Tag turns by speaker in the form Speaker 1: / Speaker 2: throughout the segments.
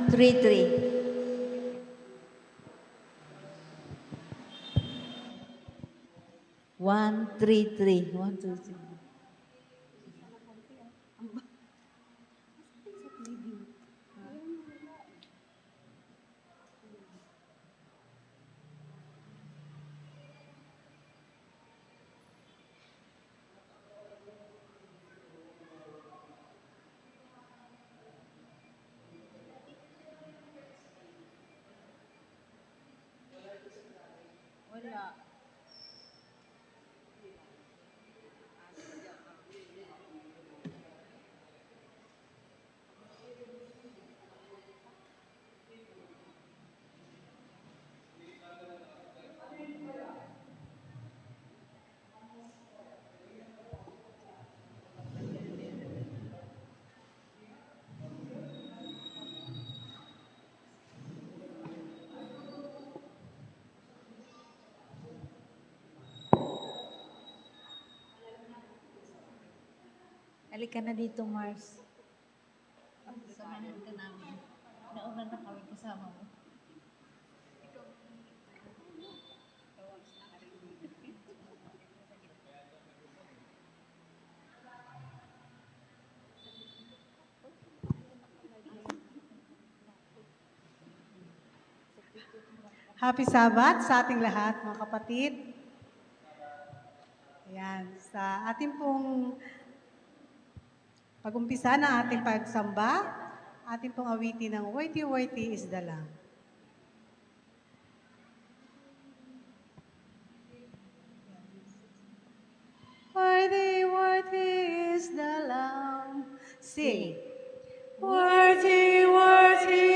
Speaker 1: 133. 133. 133.
Speaker 2: Wala.
Speaker 1: Halika na dito, Mars.
Speaker 2: Samahan ka namin. Nauna na kami kasama mo.
Speaker 3: Happy Sabbath sa ating lahat, mga kapatid. Ayan, sa ating pong pag-umpisa ng ating pagsamba, ating pong awitin ng Worthy, Worthy is the Lamb. Worthy, worthy is the Lamb. Sing. Worthy, worthy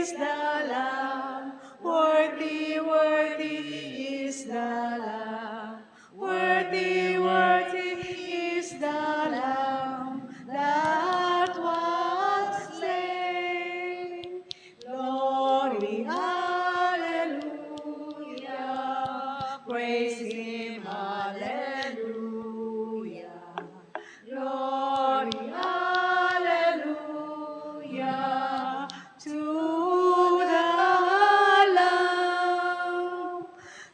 Speaker 3: is the Lamb. Worthy, worthy is the Lamb. Worthy, worthy is the Lamb that was slain. Glory, hallelujah. Praise Him, hallelujah. Glory, hallelujah, to the Lamb.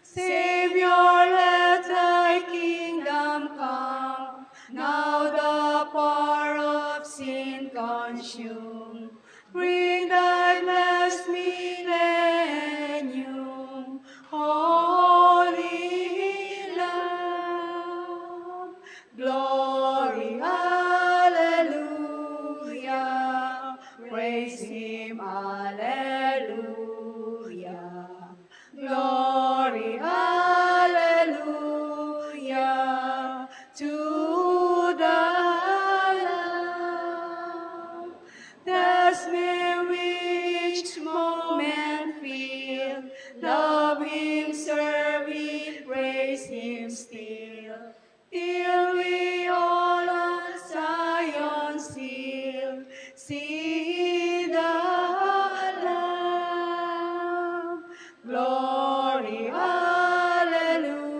Speaker 3: Savior, let thy kingdom come. Now the power of sin consume. Bring thy blessed millennium, Holy Lamb. Glory, hallelujah. Praise Him, hallelujah. Glory, hallelujah, to the Lamb. Thus may we each moment feel, love Him, serve Him, praise Him still, till we all on Zion's hill see the Lamb. Glory, hallelujah.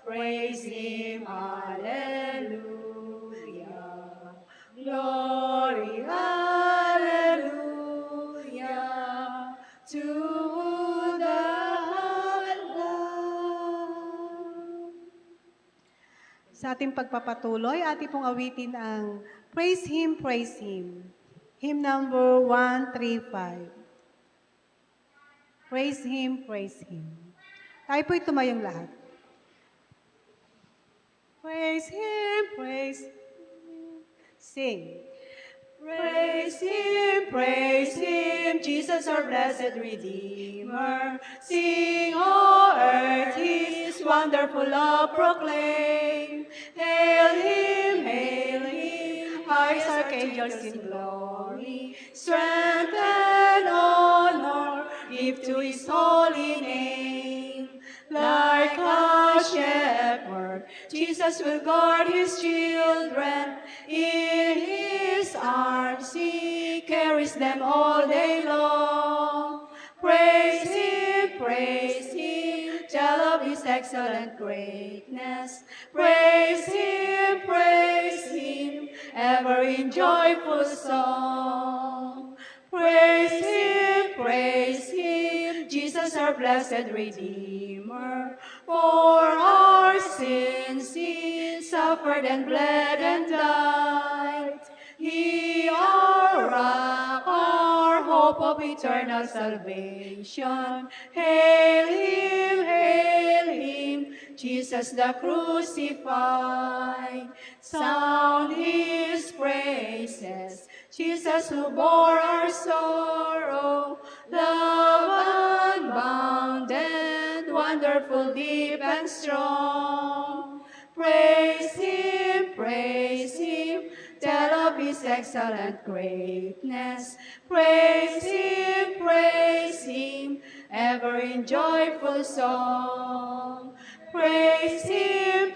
Speaker 3: Praise Him, hallelujah. Glory, hallelujah, to the Lamb. Sa ating pagpapatuloy, ating pong awitin ang Praise Him, Praise Him. Hymn number 135. Praise Him, Praise Him. Tayo po'y tumayong lahat. Praise Him, praise Him. Sing. Praise Him, Jesus our blessed Redeemer. Sing, O earth, His wonderful love proclaim. Hail Him, highest archangels in glory. Strength and honor give to His holy name. Like a shepherd, Jesus will guard His children. In His arms He carries them all day long. Praise Him, tell of His excellent greatness. Praise Him, ever in joyful song.
Speaker 4: our blessed Redeemer. For our sins He suffered and bled and died. He our rock, our hope of eternal salvation. Hail Him, Jesus the crucified. Sound His praises, Jesus who bore our sorrow. Love unbounded, wonderful, deep and strong. Praise Him, tell of His excellent greatness. Praise Him, ever in joyful song. Praise Him,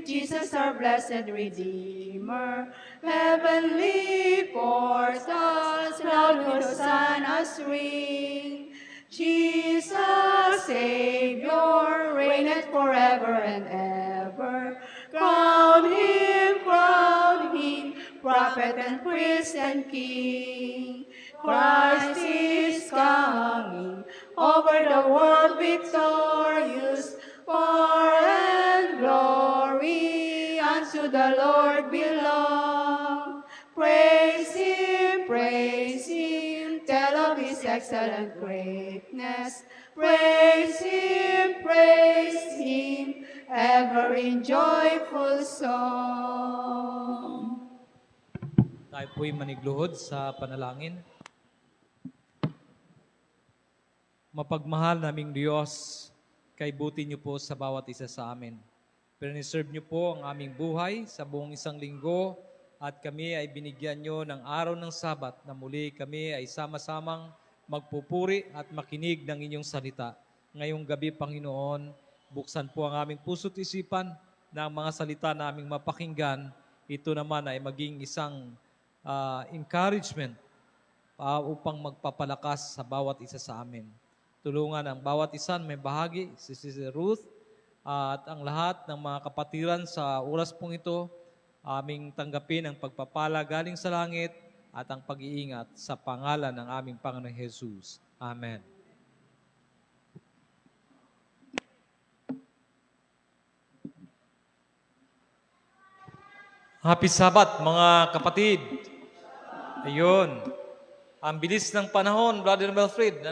Speaker 4: Jesus our blessed Redeemer. Heavenly portals, loud hosannas ring. Jesus, Savior, reigneth forever and ever. Crown Him, prophet and priest and king. Christ is coming, over the world victorious. Power and glory unto the Lord belong. Praise Him, tell of His excellent greatness. Praise Him, ever in joyful song.
Speaker 5: Tayo po'y manigluhod sa panalangin. Mapagmahal naming Diyos, kaibuti niyo po sa bawat isa sa amin. Piniserve niyo po ang aming buhay sa buong isang linggo at kami ay binigyan niyo ng araw ng Sabat na muli kami ay sama-samang magpupuri at makinig ng inyong salita. Ngayong gabi, Panginoon, buksan po ang aming puso't isipan na ang mga salita na aming mapakinggan, ito naman ay maging isang encouragement upang magpapalakas sa bawat isa sa amin. Tulungan ang bawat isa may bahagi, si Sister Ruth, at ang lahat ng mga kapatiran sa oras pong ito, aming tanggapin ang pagpapala galing sa langit at ang pag-iingat sa pangalan ng aming Panginoong Jesus. Amen. Happy Sabbath, mga kapatid. Ayun. Ang bilis ng panahon, Brother Melfred.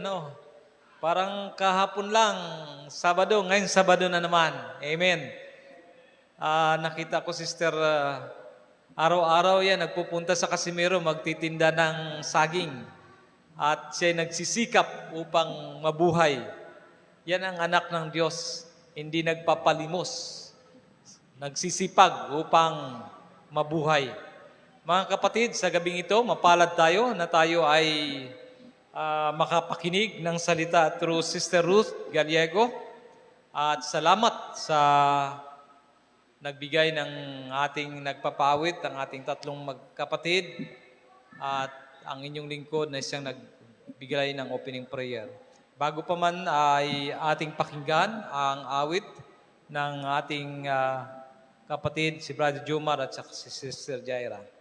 Speaker 5: Parang kahapon lang, Sabado. Ngayon, Sabado na naman. Amen. Nakita ko, Sister, araw-araw yan, nagpupunta sa Casimiro, magtitinda ng saging. At siya nagsisikap upang mabuhay. Yan ang anak ng Diyos. Hindi nagpapalimos. Nagsisipag upang mabuhay. Mga kapatid, sa gabing ito, mapalad tayo na tayo ay makapakinig ng salita through Sister Ruth Gallego. At salamat sa nagbigay ng ating nagpapawit, ang ating tatlong magkapatid, at ang inyong lingkod na siyang nagbigay ng opening prayer. Bago pa man ay ating pakinggan ang awit ng ating kapatid, si Brother Jomar at si Sister Jaira.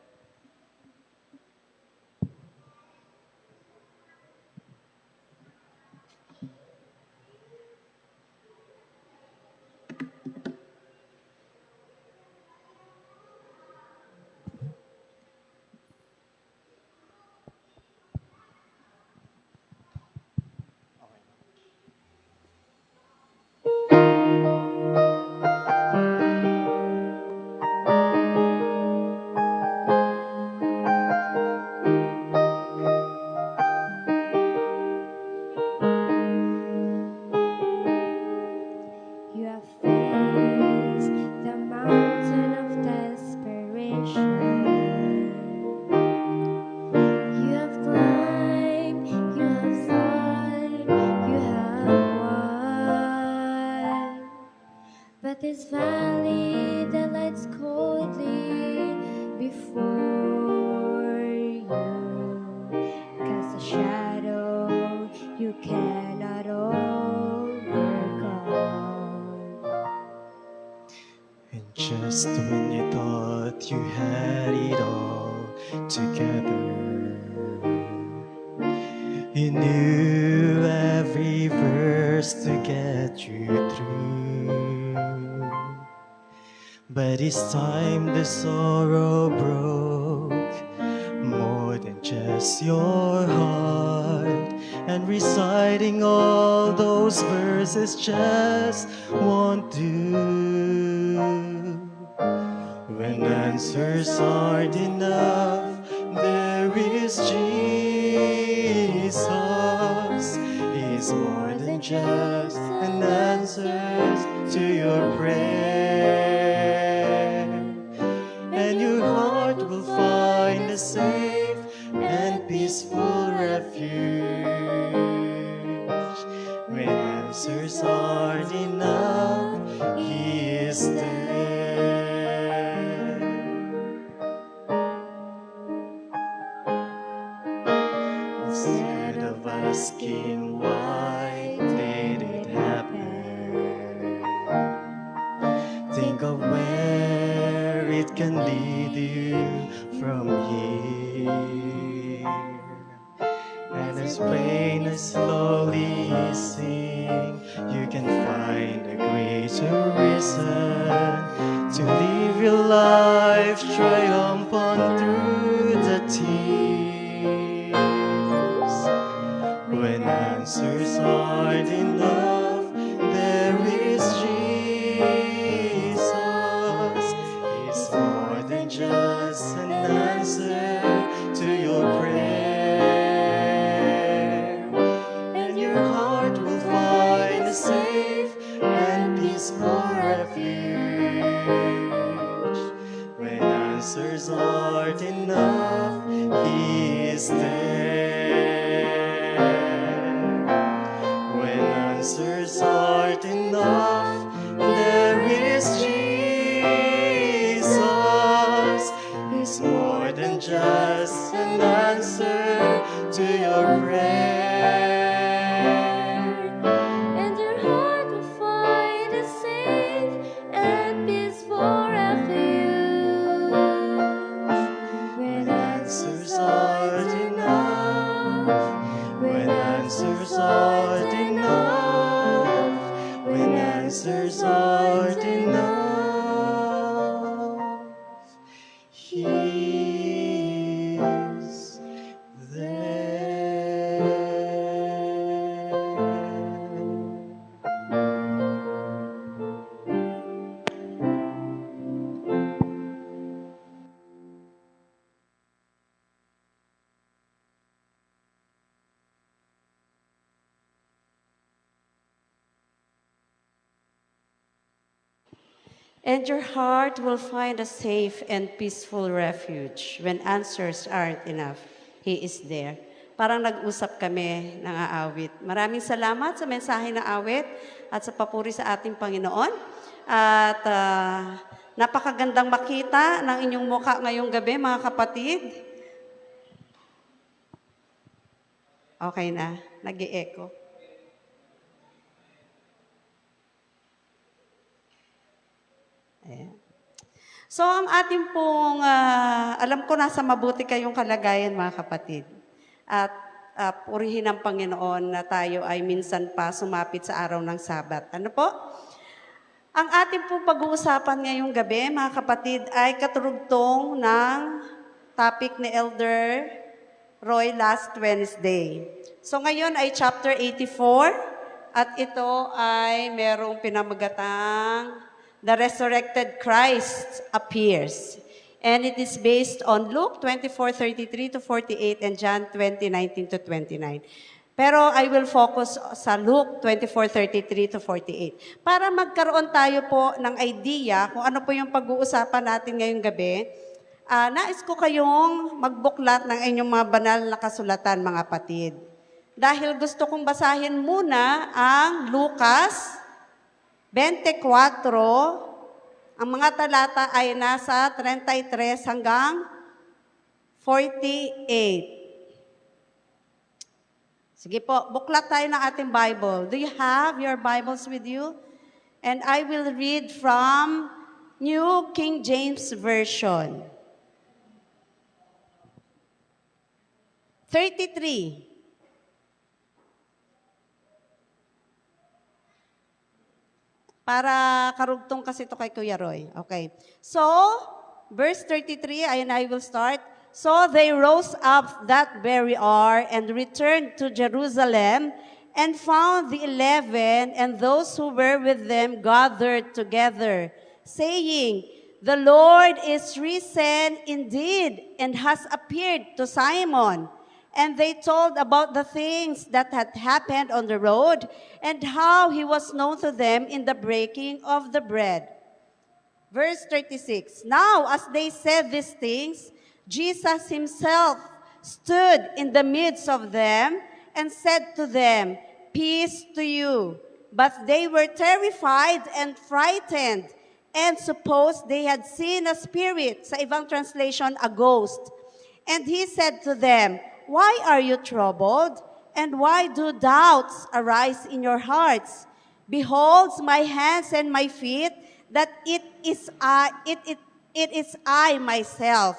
Speaker 6: You have faced the mountain of desperation. You have climbed, you have fought, you have won. But this valley that lies coldly before you casts a shadow you cannot overcome.
Speaker 7: And just when you thought you had it all together, you knew every years to get you through. But this time the sorrow broke more than just your heart, and reciting all those verses just won't do. When answers aren't enough, there is Jesus. He's more than just an answer to your prayer, and your heart will find a safe and peaceful refuge. When answers aren't enough, He is there. Instead of asking why did it happen, think of where it can lead you from here. And as plain as slowly sing, you can find a greater reason to live your life triumphant through the tears. When answers aren't enough, there is Jesus. He's more than just an answer to your prayer, and your heart will find a safe and peaceful refuge. When answers aren't enough, He is there. When answers aren't enough, there is Jesus. He's more than just an answer to your prayer,
Speaker 6: And your heart will find a safe and peaceful refuge. When answers aren't enough,
Speaker 7: when answers aren't enough, when answers aren't enough, He's there.
Speaker 8: And your heart will find a safe and peaceful refuge when answers aren't enough. He is there. Parang nag-usap kami ng aawit. Maraming salamat sa mensahe ng awit at sa papuri sa ating Panginoon. At napakagandang makita ng inyong mukha ngayong gabi, mga kapatid. Okay na, nag-i-echo. Ayan. So ang ating pong, alam ko nasa mabuti kayong kalagayan mga kapatid. At purihin ang Panginoon na tayo ay minsan pa sumapit sa araw ng Sabat. Ano po? Ang ating pong pag-uusapan ngayong gabi mga kapatid ay katurugtong ng topic ni Elder Roy last Wednesday. So ngayon ay chapter 84 at ito ay merong pinamagatang The Resurrected Christ Appears. And it is based on Luke 24:33 to 48 and John 20:19 to 29. Pero I will focus sa Luke 24:33 to 48. Para magkaroon tayo po ng idea kung ano po yung pag-uusapan natin ngayong gabi, nais ko kayong magbuklat ng inyong mga banal na kasulatan, mga kapatid. Dahil gusto kong basahin muna ang Lucas 24, ang mga talata ay nasa 33 hanggang 48. Sige po, buklat tayo ng ating Bible. Do you have your Bibles with you? And I will read from New King James Version. 33. Para karugtong kasi ito kay Kuya Roy. Okay. So, verse 33, and I will start. So they rose up that very hour and returned to Jerusalem and found the 11 and those who were with them gathered together, saying, "The Lord is risen indeed and has appeared to Simon." And they told about the things that had happened on the road and how he was known to them in the breaking of the bread. Verse 36, now as they said these things, Jesus himself stood in the midst of them and said to them, "Peace to you." But they were terrified and frightened and supposed they had seen a spirit, sa ibang translation, a ghost. And he said to them, "Why are you troubled? And why do doubts arise in your hearts? Behold my hands and my feet, that it is I myself.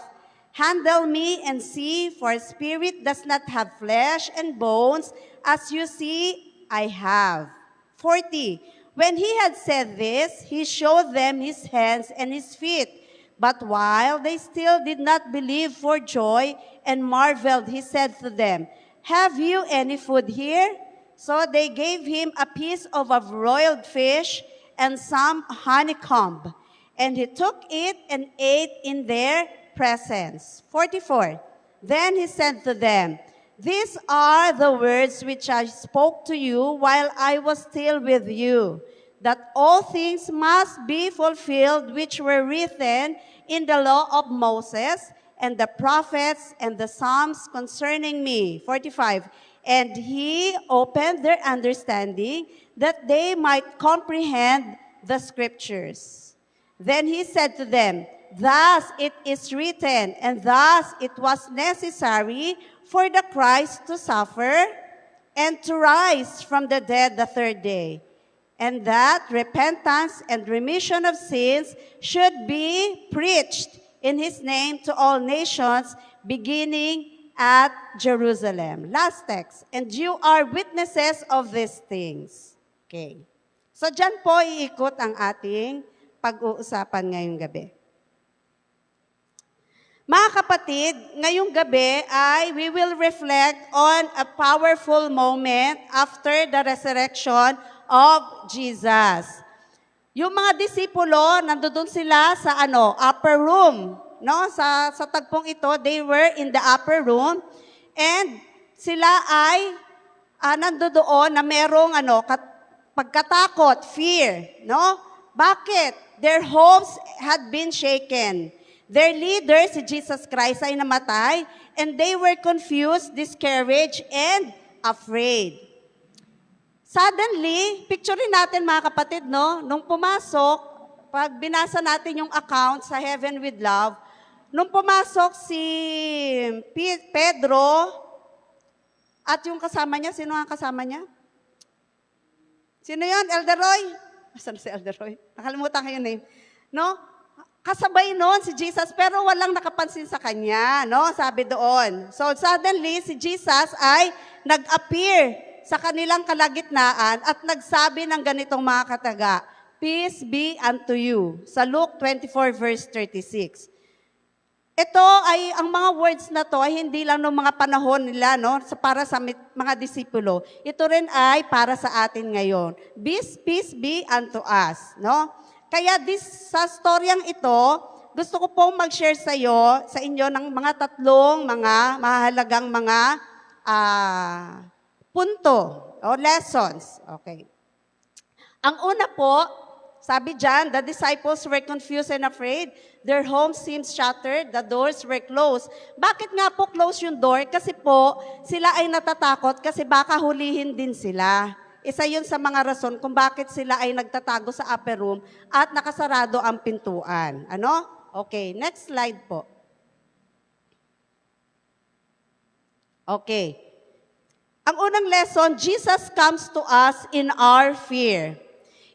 Speaker 8: Handle me and see, for a spirit does not have flesh and bones, as you see I have." 40. When he had said this, he showed them his hands and his feet. But while they still did not believe for joy and marveled, he said to them, "Have you any food here?" So they gave him a piece of a broiled fish and some honeycomb. And he took it and ate in their presence. 44. Then he said to them, "These are the words which I spoke to you while I was still with you, that all things must be fulfilled which were written in the law of Moses and the prophets and the Psalms concerning me." 45. And he opened their understanding that they might comprehend the scriptures. Then he said to them, "Thus it is written, and thus it was necessary for the Christ to suffer and to rise from the dead the third day, and that repentance and remission of sins should be preached in his name to all nations, beginning at Jerusalem." Last text. "And you are witnesses of these things." Okay. So dyan po iikot ang ating pag-uusapan ngayong gabi. Mga kapatid, ngayong gabi ay we will reflect on a powerful moment after the resurrection of Jesus. Yung mga disipulo, nandoon sila sa upper room. No? Sa tagpong ito, they were in the upper room and sila ay nandoon na merong pagkatakot, fear. No? Bakit? Their hopes had been shaken. Their leader, si Jesus Christ, ay namatay, and they were confused, discouraged, and afraid. Suddenly, picturein natin mga kapatid, no? Nung pumasok, pag binasa natin yung account sa Heaven with Love, nung pumasok si Pedro, at yung kasama niya, sino ang kasama niya? Sino yun? Elder Roy? Saan si Elder Roy? Nakalimutan ko yung name. No? Kasabay noon si Jesus, pero walang nakapansin sa kanya, no? Sabi doon. So suddenly, si Jesus ay nag-appear sa kanilang kalagitnaan at nagsabi ng ganitong mga kataga, "Peace be unto you." Sa Luke 24 verse 36. Ito ay, ang mga words na to ay hindi lang noong mga panahon nila, no? Para sa mga disipulo. Ito rin ay para sa atin ngayon. Peace be unto us, no? Kaya sa storyang ito, gusto ko pong mag-share sa inyo ng mga tatlong mga mahalagang mga punto o lessons. Okay. Ang una po, sabi dyan, the disciples were confused and afraid. Their homes seemed shattered. The doors were closed. Bakit nga po close yung door? Kasi po, sila ay natatakot kasi baka hulihin din sila. Isa yun sa mga rason kung bakit sila ay nagtatago sa upper room at nakasarado ang pintuan. Ano? Okay, next slide po. Okay. Ang unang lesson, Jesus comes to us in our fear.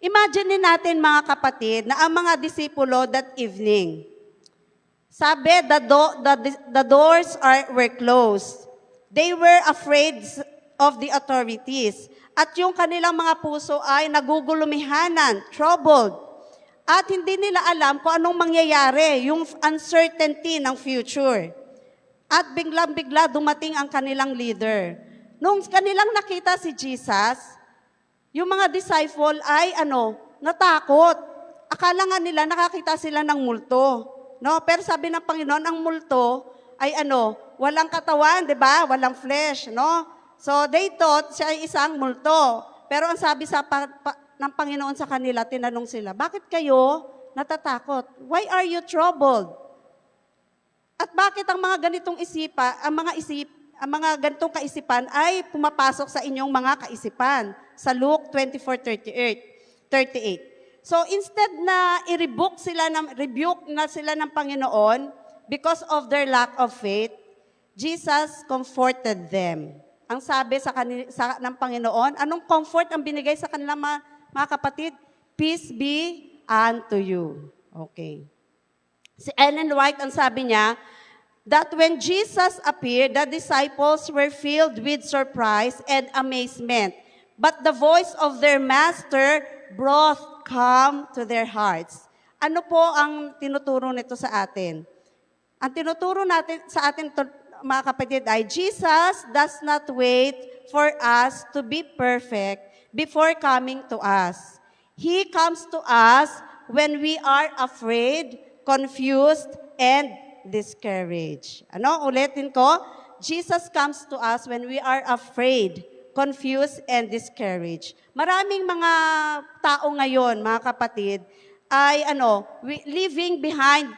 Speaker 8: Imagine natin mga kapatid na ang mga disipulo that evening, sabi, the doors were closed. They were afraid of the authorities. At yung kanilang mga puso ay nagugulumihanan, troubled. At hindi nila alam kung anong mangyayari, yung uncertainty ng future. At biglang-bigla dumating ang kanilang leader. Nung kanilang nakita si Jesus, yung mga disciple ay natakot. Akala nga nila nakakita sila ng multo. No? Pero sabi ng Panginoon, ang multo ay walang katawan, 'di ba? Walang flesh, no? So they thought siya ay isang multo. Pero ang sabi ng Panginoon sa kanila, tinanong sila, bakit kayo natatakot? Why are you troubled? At bakit ang mga ganitong ang mga ganitong kaisipan ay pumapasok sa inyong mga kaisipan? Sa Luke 24:38. So instead na rebuke na sila ng Panginoon because of their lack of faith, Jesus comforted them. Ang sabi ng Panginoon, anong comfort ang binigay sa kanila mga kapatid? Peace be unto you. Okay. Si Ellen White, ang sabi niya, that when Jesus appeared, the disciples were filled with surprise and amazement. But the voice of their master brought calm to their hearts. Ano po ang tinuturo nito sa atin? Ang tinuturo natin sa atin, mga kapatid, ay Jesus does not wait for us to be perfect before coming to us. He comes to us when we are afraid, confused, and discouraged. Ulitin ko. Jesus comes to us when we are afraid, confused, and discouraged. Maraming mga tao ngayon, mga kapatid, ay living behind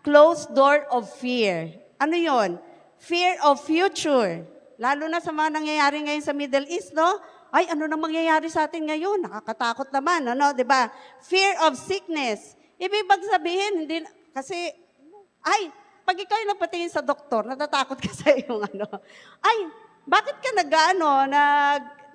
Speaker 8: closed door of fear. Ano yon? Fear of future. Lalo na sa mga nangyayari ngayon sa Middle East, no? Ay, ano na mangyayari sa atin ngayon? Nakakatakot naman, di ba? Fear of sickness. Ibig sabihin, kasi, pag ikaw yung nagpatingin sa doktor, natatakot ka sa iyong bakit ka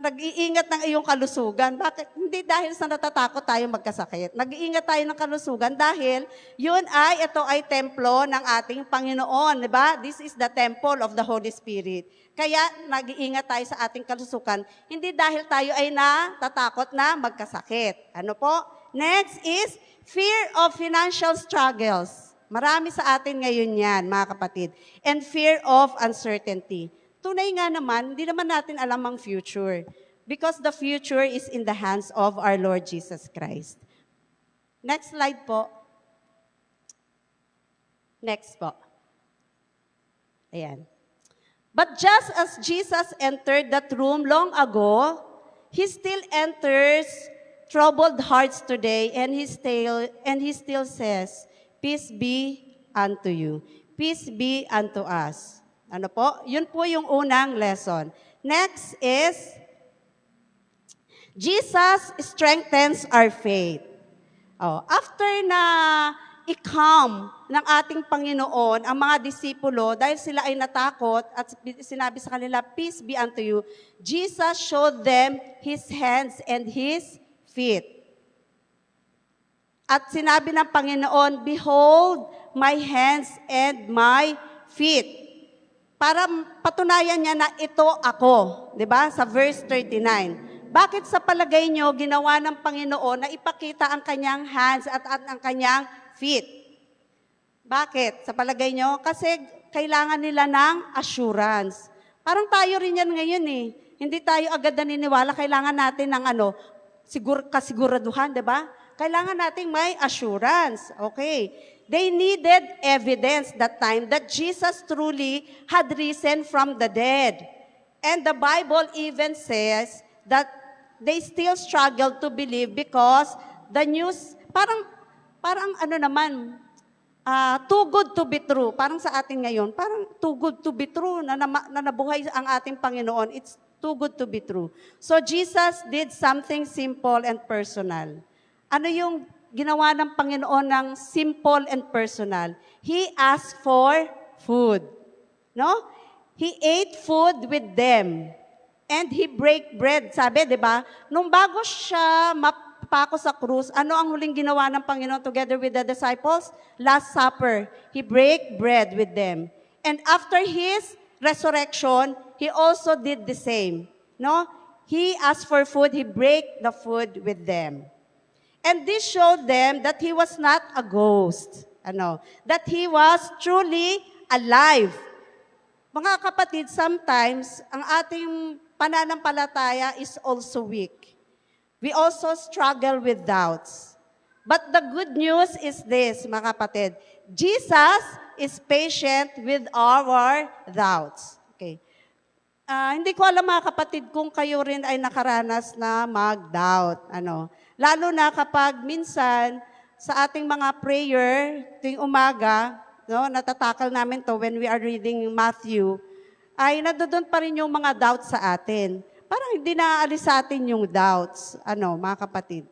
Speaker 8: nag-iingat ng iyong kalusugan? Bakit? Hindi dahil sa natatakot tayo magkasakit. Nag-iingat tayo ng kalusugan dahil ito ay templo ng ating Panginoon, di ba? This is the temple of the Holy Spirit. Kaya nag-iingat tayo sa ating kalusugan, hindi dahil tayo ay natatakot na magkasakit. Ano po? Next is fear of financial struggles. Marami sa atin ngayon yan, mga kapatid. And fear of uncertainty. Tunay nga naman, hindi naman natin alam ang future. Because the future is in the hands of our Lord Jesus Christ. Next slide po. Next po. Ayan. But just as Jesus entered that room long ago, He still enters troubled hearts today, and He still says, peace be unto you. Peace be unto us. Ano po? Yun po yung unang lesson. Next is, Jesus strengthens our faith. After na i-calm ng ating Panginoon ang mga disipulo dahil sila ay natakot at sinabi sa kanila, peace be unto you, Jesus showed them His hands and His feet. At sinabi ng Panginoon, behold my hands and my feet. Para patunayan niya na ito ako, 'di ba? Sa verse 39. Bakit sa palagay niyo ginawa ng Panginoon na ipakita ang kanyang hands at ang kanyang feet? Bakit sa palagay niyo? Kasi kailangan nila ng assurance. Parang tayo rin yan ngayon eh. Hindi tayo agad naniniwala, kailangan natin ng kasiguraduhan, 'di ba? Kailangan nating may assurance. Okay. They needed evidence that time that Jesus truly had risen from the dead. And the Bible even says that they still struggled to believe because the news, parang too good to be true. Parang sa atin ngayon, parang too good to be true na nabuhay ang ating Panginoon. It's too good to be true. So Jesus did something simple and personal. Ano yung ginawa ng Panginoon ng simple and personal? He asked for food. No? He ate food with them. And He break bread. Sabi, di ba? Nung bago siya mapako sa krus, ano ang huling ginawa ng Panginoon together with the disciples? Last Supper. He break bread with them. And after His resurrection, He also did the same. no? He asked for food, he break the food with them. And this showed them that he was not a ghost, that he was truly alive. Mga kapatid, sometimes ang ating pananampalataya is also weak. We also struggle with doubts. But the good news is this, mga kapatid. Jesus is patient with our doubts. Okay. Hindi ko alam mga kapatid kung kayo rin ay nakaranas na mag-doubt. Lalo na kapag minsan sa ating mga prayer tuwing umaga, natatakal namin to when we are reading Matthew, ay nandoon pa rin yung mga doubts sa atin. Parang hindi naaalis sa atin yung doubts, mga kapatid.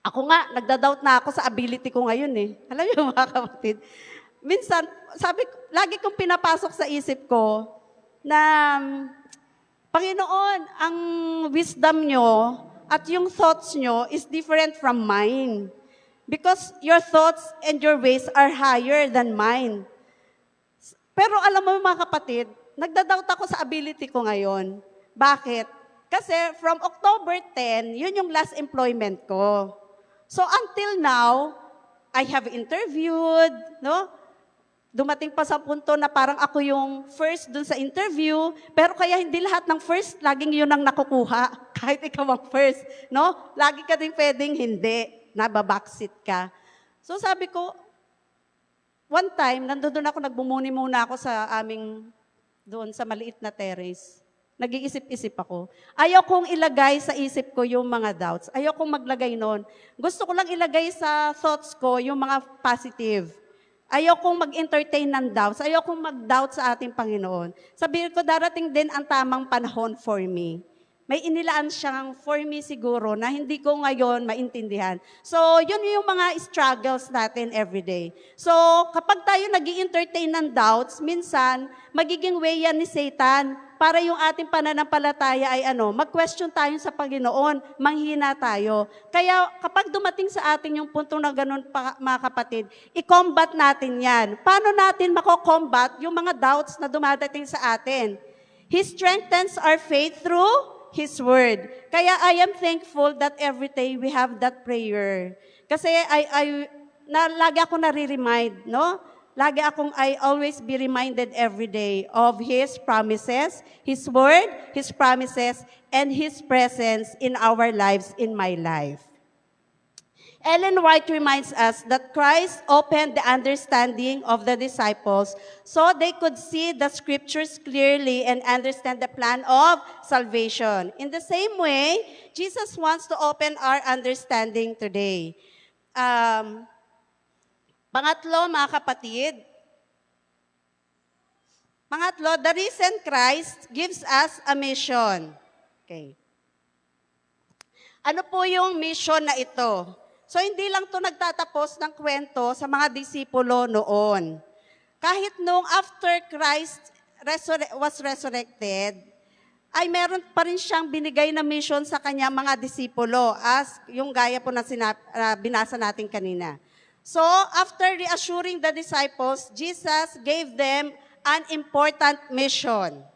Speaker 8: Ako nga, nagda-doubt na ako sa ability ko ngayon eh. Alam niyo mga kapatid, minsan, lagi kong pinapasok sa isip ko na, Panginoon, ang wisdom nyo at yung thoughts nyo is different from mine. Because your thoughts and your ways are higher than mine. Pero alam mo mga kapatid, nagda-doubt ako sa ability ko ngayon. Bakit? Kasi from October 10, yun yung last employment ko. So until now, I have interviewed, Dumating pa sa punto na parang ako yung first dun sa interview, pero kaya hindi lahat ng first, laging yun ang nakukuha, kahit ikaw ang first, Lagi ka din pwedeng hindi, nababackseat ka. So sabi ko, one time, nandun ako, nagbumuni muna ako sa doon sa maliit na terrace. Nag-iisip-isip ako. Ayaw kong ilagay sa isip ko yung mga doubts. Ayaw kong maglagay noon. Gusto ko lang ilagay sa thoughts ko yung mga positive. Ayaw kong mag-entertain ng doubts. Ayaw kong mag-doubt sa ating Panginoon. Sabihin ko, darating din ang tamang panahon for me. May inilaan siyang for me siguro na hindi ko ngayon maintindihan. So, yun yung mga struggles natin everyday. So, kapag tayo nag-i-entertain ng doubts, minsan, magiging way yan ni Satan para yung ating pananampalataya ay mag-question tayo sa Panginoon, manghina tayo. Kaya kapag dumating sa atin yung punto na ganun, mga kapatid, i-combat natin yan. Paano natin mako-combat yung mga doubts na dumadating sa atin? He strengthens our faith through His Word. Kaya I am thankful that every day we have that prayer. Kasi lagi ako nare-remind, I always be reminded every day of His promises, His Word, His promises, and His presence in our lives, in my life. Ellen White reminds us that Christ opened the understanding of the disciples so they could see the scriptures clearly and understand the plan of salvation. In the same way, Jesus wants to open our understanding today. Pangatlo, mga kapatid, the risen Christ gives us a mission. Okay. Ano po yung mission na ito? So, hindi lang to nagtatapos ng kwento sa mga disipulo noon. Kahit nung after Christ was resurrected, ay meron pa rin siyang binigay na mission sa kanya mga disipulo, as yung gaya po na binasa natin kanina. So, after reassuring the disciples, Jesus gave them an important mission.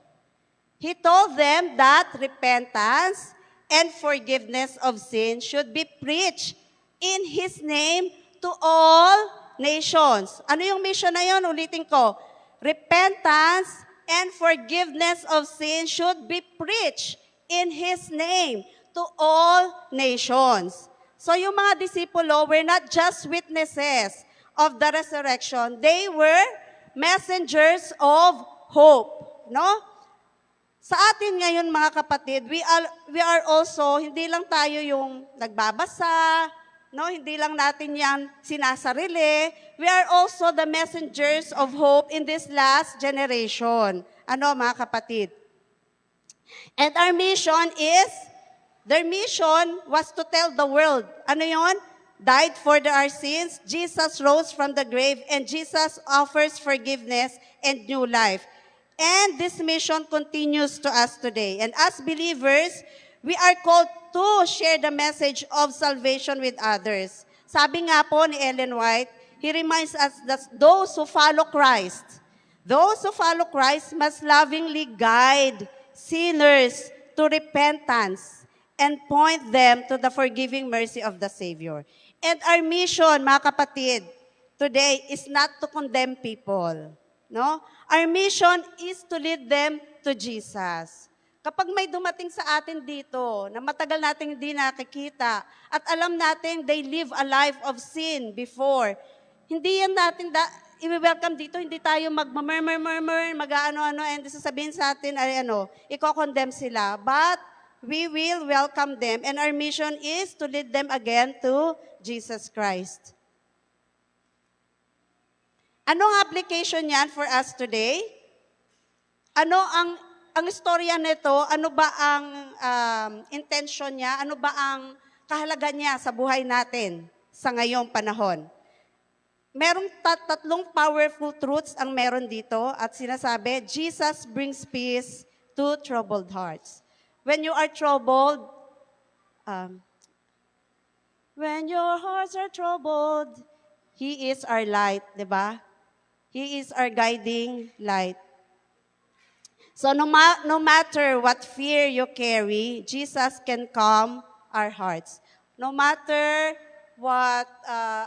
Speaker 8: He told them that repentance and forgiveness of sin should be preached in His name to all nations. Ano yung mission na yun? Ulitin ko. Repentance and forgiveness of sin should be preached in His name to all nations. So yung mga disipulo were not just witnesses of the resurrection. They were messengers of hope. Sa atin ngayon mga kapatid, we are also, hindi lang tayo yung nagbabasa, hindi lang natin yan sinasarili. We are also the messengers of hope in this last generation. Mga kapatid? And their mission was to tell the world. Ano yun? Died for our sins, Jesus rose from the grave, and Jesus offers forgiveness and new life. And this mission continues to us today. And as believers, we are called to share the message of salvation with others. Sabi nga po ni Ellen White, he reminds us that those who follow Christ must lovingly guide, sinners to repentance and point them to the forgiving mercy of the Savior. And our mission, mga kapatid, today is not to condemn people. No? Our mission is to lead them to Jesus. Kapag may dumating sa atin dito na matagal nating hindi nakikita at alam natin they live a life of sin before, hindi yan natin i-welcome dito, hindi tayo mag-murmur, mag-ano-ano, and sasabihin sa atin, i-condemn sila. But we will welcome them, and our mission is to lead them again to Jesus Christ. Anong application yan for us today? Ano ang istorya nito? Ano ba ang intention niya? Ano ba ang kahalaga niya sa buhay natin sa ngayong panahon? Merong tatlong powerful truths ang meron dito at sinasabi, Jesus brings peace to troubled hearts. When you are troubled, when your hearts are troubled, He is our light, di ba? He is our guiding light. So no matter what fear you carry, Jesus can calm our hearts. No matter what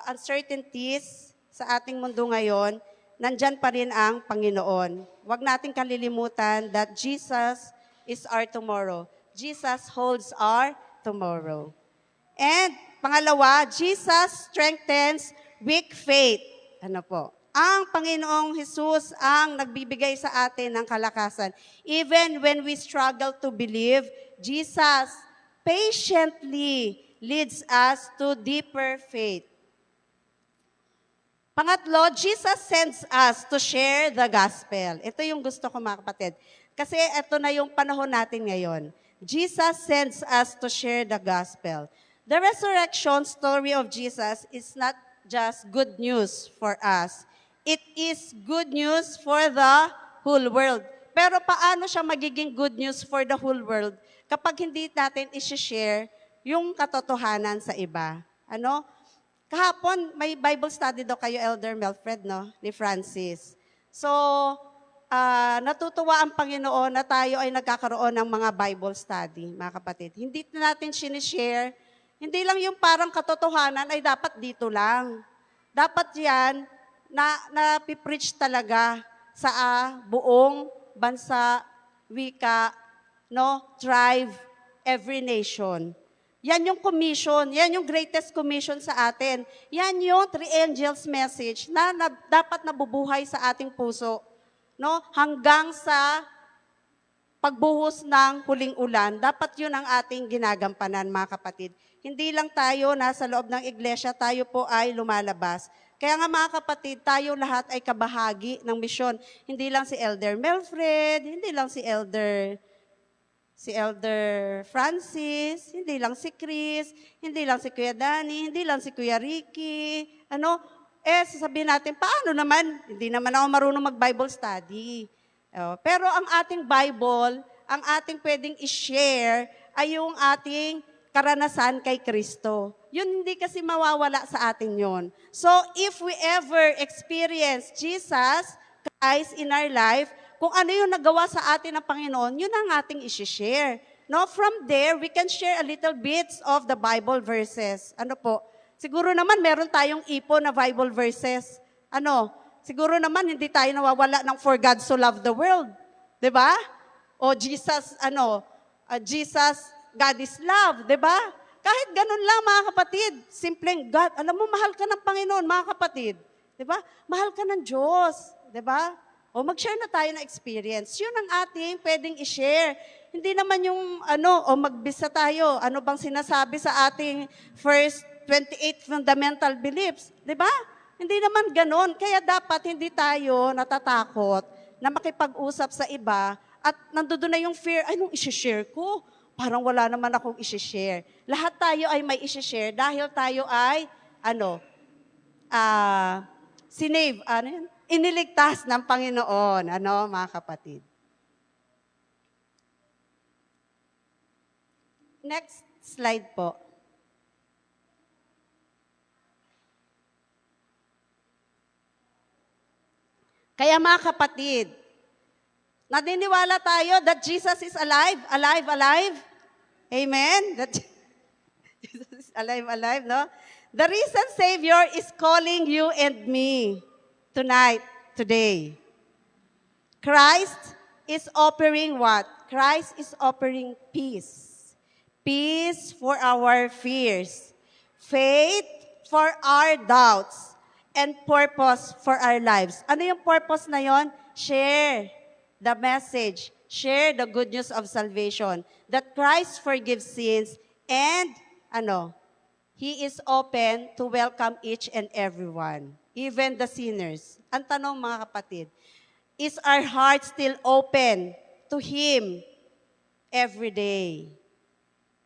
Speaker 8: uncertainties sa ating mundo ngayon, nandyan pa rin ang Panginoon. Huwag nating kalilimutan that Jesus is our tomorrow. Jesus holds our tomorrow. And pangalawa, Jesus strengthens weak faith. Ano po? Ang Panginoong Jesus ang nagbibigay sa atin ng kalakasan. Even when we struggle to believe, Jesus patiently leads us to deeper faith. Pangatlo, Jesus sends us to share the gospel. Ito yung gusto ko, mga kapatid. Kasi ito na yung panahon natin ngayon. Jesus sends us to share the gospel. The resurrection story of Jesus is not just good news for us. It is good news for the whole world. Pero paano siya magiging good news for the whole world kapag hindi natin isi-share yung katotohanan sa iba? Ano? Kahapon, may Bible study daw kayo, Elder Melfred, no? Ni Francis. So, natutuwa ang Panginoon na tayo ay nagkakaroon ng mga Bible study, mga kapatid. Hindi natin sinishare. Hindi lang yung parang katotohanan ay dapat dito lang. Dapat yan na pipreach talaga sa buong bansa, wika, no, tribe, every nation. Yan yung commission, yan yung greatest commission sa atin. Yan yung three angels message na dapat nabubuhay sa ating puso. No? Hanggang sa pagbuhos ng huling ulan, dapat yun ang ating ginagampanan, mga kapatid. Hindi lang tayo nasa loob ng iglesia, tayo po ay lumalabas. Kaya nga mga kapatid, tayo lahat ay kabahagi ng misyon. Hindi lang si Elder Melfred, hindi lang si Elder Francis, hindi lang si Chris, hindi lang si Kuya Danny, hindi lang si Kuya Ricky. Sasabihin natin, paano naman? Hindi naman ako marunong mag-Bible study. Pero ang ating Bible, ang ating pwedeng i-share ay yung ating karanasan kay Kristo. Yun hindi kasi mawawala sa atin yon. So if we ever experience Jesus Christ in our life, kung ano yung nagawa sa atin ng Panginoon, yun ang ating isi-share. No, from there, we can share a little bits of the Bible verses. Ano po? Siguro naman meron tayong ipon na Bible verses. Siguro naman hindi tayo nawawala ng for God so loved the world. 'Di ba? O Jesus, Jesus, God is love, 'di ba? Kahit ganun lang, mga kapatid, simpleng God, alam mo, mahal ka ng Panginoon, mga kapatid. 'Di ba? Mahal ka ng Diyos, 'di ba? O mag-share na tayo ng experience. Yun ang ating pwedeng i-share. Hindi naman yung magbisa tayo. Ano bang sinasabi sa ating first 28 fundamental beliefs? 'Di ba? Hindi naman ganon. Kaya dapat hindi tayo natatakot na makipag-usap sa iba at nandoon na yung fear, nung i-share ko? Parang wala naman akong i-share. Lahat tayo ay may i-share dahil tayo ay, sinave, iniligtas ng Panginoon, mga kapatid. Next slide po. Kaya mga kapatid, Naniniwala tayo that Jesus is alive, alive, alive. Amen? That Jesus is alive, alive, no? The risen Savior is calling you and me tonight, today. Christ is offering what? Christ is offering peace. Peace for our fears. Faith for our doubts. And purpose for our lives. Ano yung purpose na yon? Share the message. Share the good news of salvation. That Christ forgives sins and He is open to welcome each and everyone, even the sinners. Ang tanong mga kapatid, is our heart still open to Him every day?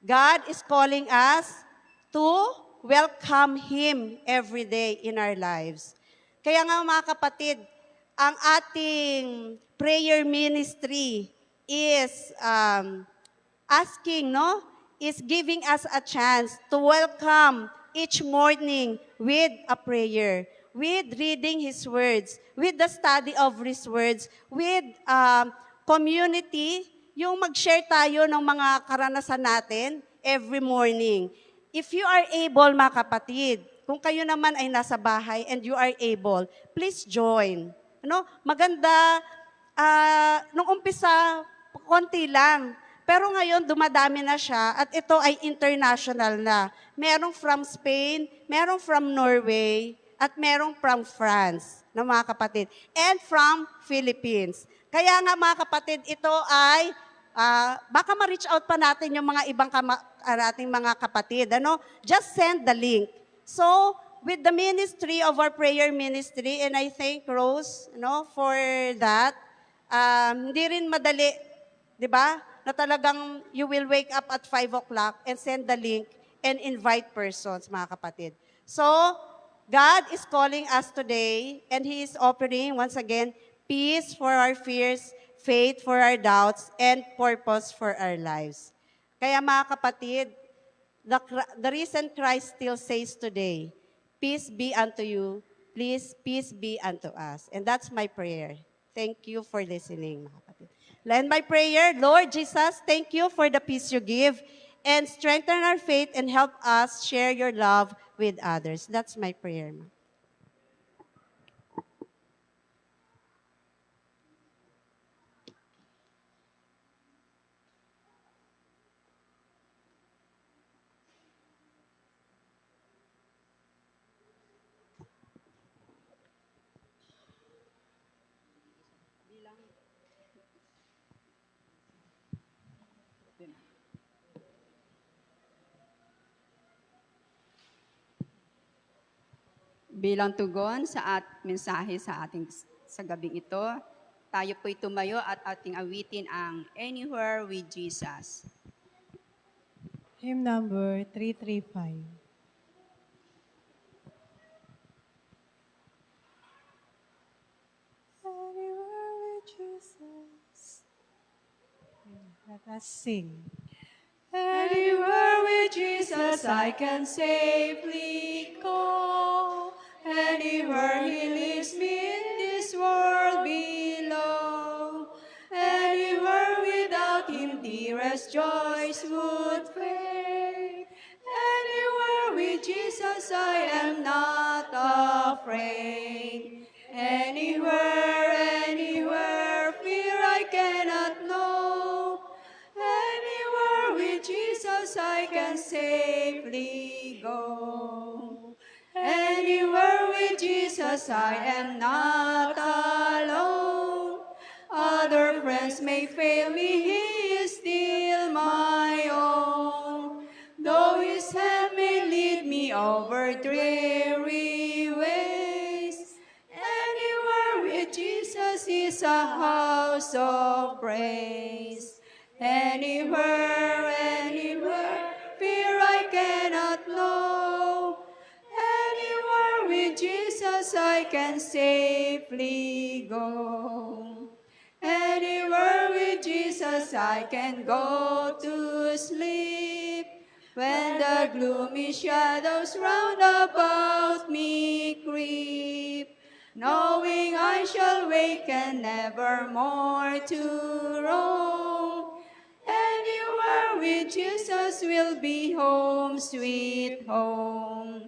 Speaker 8: God is calling us to welcome Him every day in our lives. Kaya nga mga kapatid, ang ating prayer ministry is is giving us a chance to welcome each morning with a prayer, with reading His words, with the study of His words, with community, yung mag-share tayo ng mga karanasan natin every morning. If you are able, mga kapatid, kung kayo naman ay nasa bahay and you are able, please join. Maganda, nung umpisa, konti lang. Pero ngayon, dumadami na siya at ito ay international na. Merong from Spain, merong from Norway, at merong from France, na mga kapatid. And from Philippines. Kaya nga mga kapatid, ito ay, baka ma-reach out pa natin yung mga ibang ating mga kapatid. Just send the link. So, with the ministry of our prayer ministry, and I thank Rose for that, hindi rin madali, di ba? Na talagang you will wake up at 5 o'clock and send the link and invite persons, mga kapatid. So, God is calling us today and He is offering, once again, peace for our fears, faith for our doubts, and purpose for our lives. Kaya mga kapatid, the risen Christ still says today, peace be unto you, please, peace be unto us. And that's my prayer. Thank you for listening, mga kapatid. And my prayer, Lord Jesus, thank you for the peace you give and strengthen our faith and help us share your love with others. That's my prayer.
Speaker 4: Bilang tugon sa mensahe sa gabing ito, tayo po'y tumayo at ating awitin ang Anywhere with Jesus.
Speaker 3: Hymn number 335. Anywhere with Jesus. Let us sing.
Speaker 4: Anywhere with Jesus I can safely go. Anywhere He leads me in this world below. Anywhere without Him dearest joys would fade. Anywhere with Jesus I am not afraid. Anywhere, anywhere, fear I cannot know. Anywhere with Jesus I can safely go. Anywhere with Jesus I am not alone. Other friends may fail me, He is still my own. Though His hand may lead me over dreary ways, anywhere with Jesus is a house of praise. Anywhere, anywhere, fear I cannot know. Anywhere with Jesus I can safely go. Anywhere with Jesus I can go to sleep. When the gloomy shadows round about me creep, knowing I shall waken nevermore to roam. Anywhere with Jesus will be home, sweet home.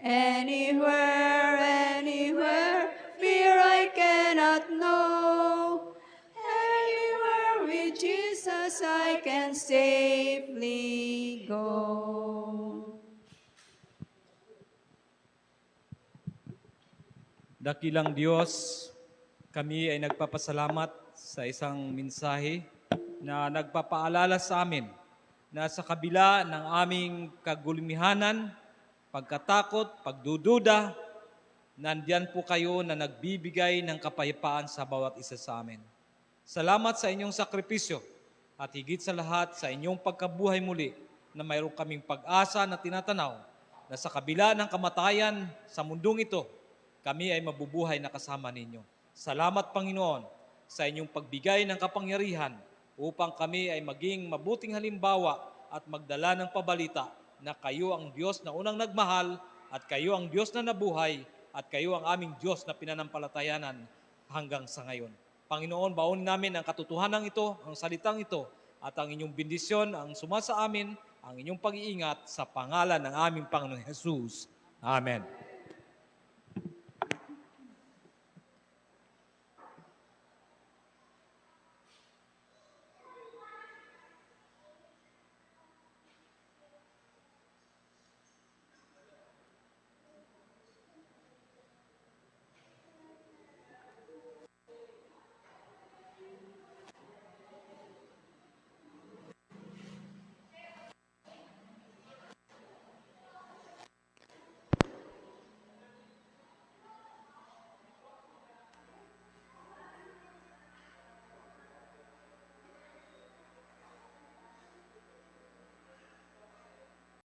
Speaker 4: Anywhere, anywhere, fear I cannot know. Anywhere with Jesus I can safely go.
Speaker 5: Dakilang Diyos, kami ay nagpapasalamat sa isang mensahe na nagpapaalala sa amin na sa kabila ng aming kagulmihanan, pagkatakot, pagdududa, nandyan po kayo na nagbibigay ng kapayapaan sa bawat isa sa amin. Salamat sa inyong sakripisyo at higit sa lahat sa inyong pagkabuhay muli na mayroon kaming pag-asa na tinatanaw na sa kabila ng kamatayan sa mundong ito, kami ay mabubuhay na kasama ninyo. Salamat, Panginoon, sa inyong pagbigay ng kapangyarihan upang kami ay maging mabuting halimbawa at magdala ng pabalita na kayo ang Diyos na unang nagmahal at kayo ang Diyos na nabuhay at kayo ang aming Diyos na pinanampalatayanan hanggang sa ngayon. Panginoon, baon namin ang katotohanan ito, ang salitang ito, at ang inyong bendisyon ang sumasa amin, ang inyong pag-iingat sa pangalan ng aming Panginoon Jesus. Amen.